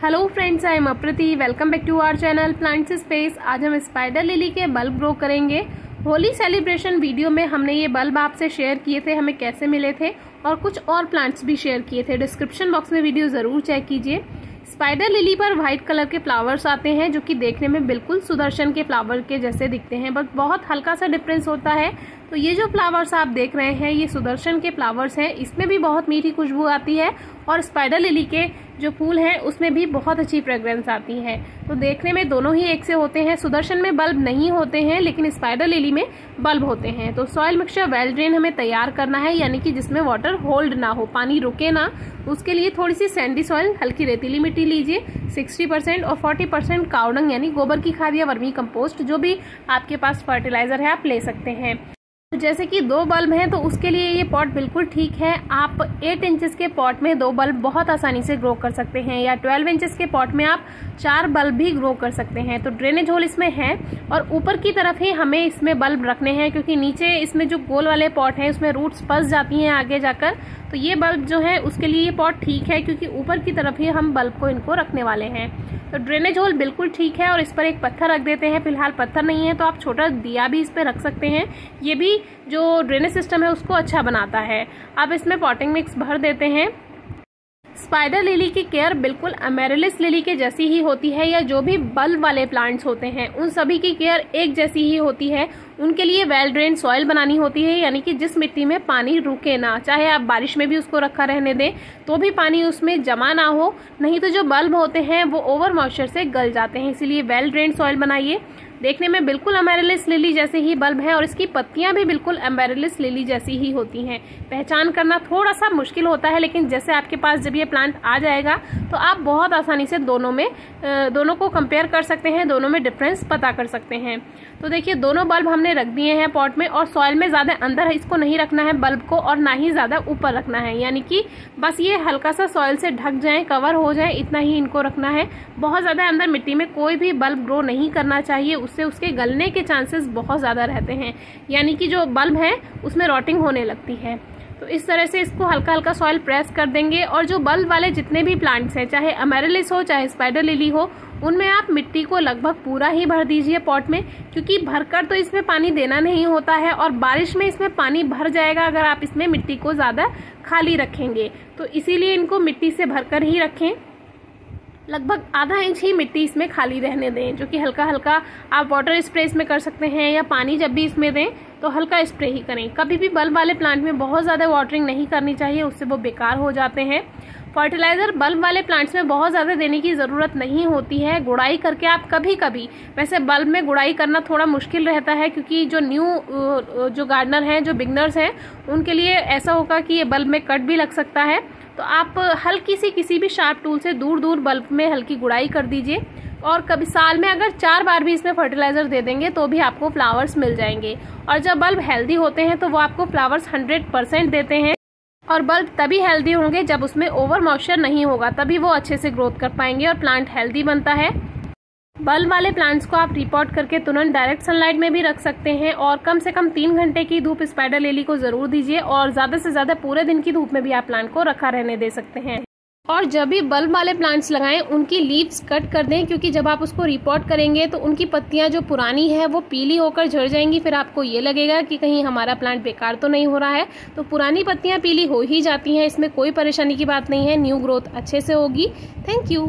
Hello friends, I am Aprati. Welcome back to our channel plants space. आज हम spider lily के bulb grow करेंगे। Holi celebration video में हमने ये बल्ब आपसे शेयर किए थे, हमें कैसे मिले थे, और कुछ और प्लांट्स भी शेयर किए थे। डिस्क्रिप्शन बॉक्स में वीडियो जरूर चेक कीजिए। स्पाइडर लिली पर व्हाइट कलर के फ्लावर्स आते हैं जो कि देखने में बिल्कुल सुदर्शन के फ्लावर के जैसे दिखते हैं, बट बहुत हल्का सा डिफरेंस होता है। तो ये जो फ्लावर्स आप देख रहे हैं ये सुदर्शन के फ्लावर्स हैं। इसमें भी बहुत मीठी खुशबू आती है और स्पाइडर लिली के जो फूल हैं उसमें भी बहुत अच्छी फ्रेग्रेंस आती है। तो देखने में दोनों ही एक से होते हैं। सुदर्शन में बल्ब नहीं होते हैं लेकिन स्पाइडर लिली में बल्ब होते हैं। तो सॉइल मिक्सचर वेल ड्रेन हमें तैयार करना है, यानी कि जिसमें वाटर होल्ड ना हो, पानी रुके ना। उसके लिए थोड़ी सी सैंडी सॉइल, हल्की रेतीली मिट्टी लीजिए 60% और 40% कावडंग यानी गोबर की खाद या वर्मी कंपोस्ट, जो भी आपके पास फर्टिलाइजर है आप ले सकते हैं। जैसे कि 2 बल्ब हैं तो उसके लिए ये पॉट बिल्कुल ठीक है। आप 8 इंचेस के पॉट में 2 बल्ब बहुत आसानी से ग्रो कर सकते हैं, या 12 इंचेस के पॉट में आप 4 बल्ब भी ग्रो कर सकते हैं। तो ड्रेनेज होल इसमें है और ऊपर की तरफ ही हमें इसमें बल्ब रखने हैं, क्योंकि नीचे इसमें जो गोल वाले पॉट हैं उसमें रूट्स फंस जाती हैं आगे जाकर। तो ये बल्ब जो है उसके लिए ये पॉट ठीक है, क्योंकि ऊपर की तरफ ही हम बल्ब को इनको रखने वाले हैं। तो ड्रेनेज होल बिल्कुल ठीक है और इस पर एक पत्थर रख देते हैं। फिलहाल पत्थर नहीं है तो आप छोटा दिया भी इस पर रख सकते हैं, ये भी जो ड्रेनेज सिस्टम है उसको अच्छा बनाता है। अब इसमें पॉटिंग मिक्स भर देते हैं। स्पाइडर लिली की केयर बिल्कुल अमेरिलिस लिली के जैसी ही होती है, या जो भी बल्ब वाले प्लांट्स होते हैं उन सभी की केयर एक जैसी ही होती है। उनके लिए वेल ड्रेन सॉइल बनानी होती है, यानी कि जिस मिट्टी में पानी रुके ना, चाहे आप बारिश में भी उसको रखा रहने दें तो भी पानी उसमें जमा ना हो, नहीं तो जो बल्ब होते हैं वो ओवर मॉइस्चर से गल जाते हैं। इसीलिए वेल ड्रेन सॉइल बनाइए। देखने में बिल्कुल अमेरिलिस लिली जैसे ही बल्ब है और इसकी पत्तियां भी बिल्कुल अमेरिलिस लिली जैसी ही होती हैं। पहचान करना थोड़ा सा मुश्किल होता है, लेकिन जैसे आपके पास जब ये प्लांट आ जाएगा तो आप बहुत आसानी से दोनों को कंपेयर कर सकते हैं, दोनों में डिफरेंस पता कर सकते हैं। तो देखिए दोनों बल्ब हमने रख दिए हैं पॉट में, और सॉइल में ज्यादा अंदर इसको नहीं रखना है बल्ब को, और ना ही ज्यादा ऊपर रखना है, यानी कि बस ये हल्का सा सॉइल से ढक जाए, कवर हो जाए, इतना ही इनको रखना है। बहुत ज्यादा अंदर मिट्टी में कोई भी बल्ब ग्रो नहीं करना चाहिए, उससे उसके गलने के चांसेस बहुत ज्यादा रहते हैं, यानी कि जो बल्ब है उसमें रॉटिंग होने लगती है। तो इस तरह से इसको हल्का हल्का सॉइल प्रेस कर देंगे। और जो बल्ब वाले जितने भी प्लांट्स हैं, चाहे अमेरिलिस हो चाहे स्पाइडर लिली हो, उनमें आप मिट्टी को लगभग पूरा ही भर दीजिए पॉट में, क्योंकि भरकर तो इसमें पानी देना नहीं होता है और बारिश में इसमें पानी भर जाएगा अगर आप इसमें मिट्टी को ज्यादा खाली रखेंगे। तो इसीलिए इनको मिट्टी से भरकर ही रखें। लगभग आधा इंच ही मिट्टी इसमें खाली रहने दें, जो कि हल्का हल्का आप वाटर स्प्रे इसमें कर सकते हैं, या पानी जब भी इसमें दें तो हल्का स्प्रे ही करें। कभी भी बल्ब वाले प्लांट में बहुत ज़्यादा वाटरिंग नहीं करनी चाहिए, उससे वो बेकार हो जाते हैं। फर्टिलाइजर बल्ब वाले प्लांट्स में बहुत ज़्यादा देने की ज़रूरत नहीं होती है। गुड़ाई करके आप कभी कभी, वैसे बल्ब में गुड़ाई करना थोड़ा मुश्किल रहता है, क्योंकि जो जो गार्डनर हैं, जो बिगनर्स हैं, उनके लिए ऐसा होगा कि ये बल्ब में कट भी लग सकता है। तो आप हल्की सी किसी भी शार्प टूल से दूर दूर बल्ब में हल्की गुड़ाई कर दीजिए, और कभी साल में अगर 4 बार भी इसमें फर्टिलाइजर दे देंगे तो भी आपको फ्लावर्स मिल जाएंगे। और जब बल्ब हेल्दी होते हैं तो वो आपको फ्लावर्स 100% देते हैं। और बल्ब तभी हेल्दी होंगे जब उसमें ओवर मॉइस्चर नहीं होगा, तभी वो अच्छे से ग्रोथ कर पाएंगे और प्लांट हेल्दी बनता है। बल्ब वाले प्लांट्स को आप रिपोर्ट करके तुरंत डायरेक्ट सनलाइट में भी रख सकते हैं, और कम से कम 3 घंटे की धूप स्पाइडर लिली को जरूर दीजिए, और ज्यादा से ज्यादा पूरे दिन की धूप में भी आप प्लांट को रखा रहने दे सकते हैं। और जब भी बल्ब वाले प्लांट्स लगाएं उनकी लीव्स कट कर दें, क्योंकि जब आप उसको रिपोर्ट करेंगे तो उनकी पत्तियां जो पुरानी है वो पीली होकर झड़ जाएंगी। फिर आपको ये लगेगा कि कहीं हमारा प्लांट बेकार तो नहीं हो रहा है। तो पुरानी पत्तियां पीली हो ही जाती हैं, इसमें कोई परेशानी की बात नहीं है, न्यू ग्रोथ अच्छे से होगी। Thank you.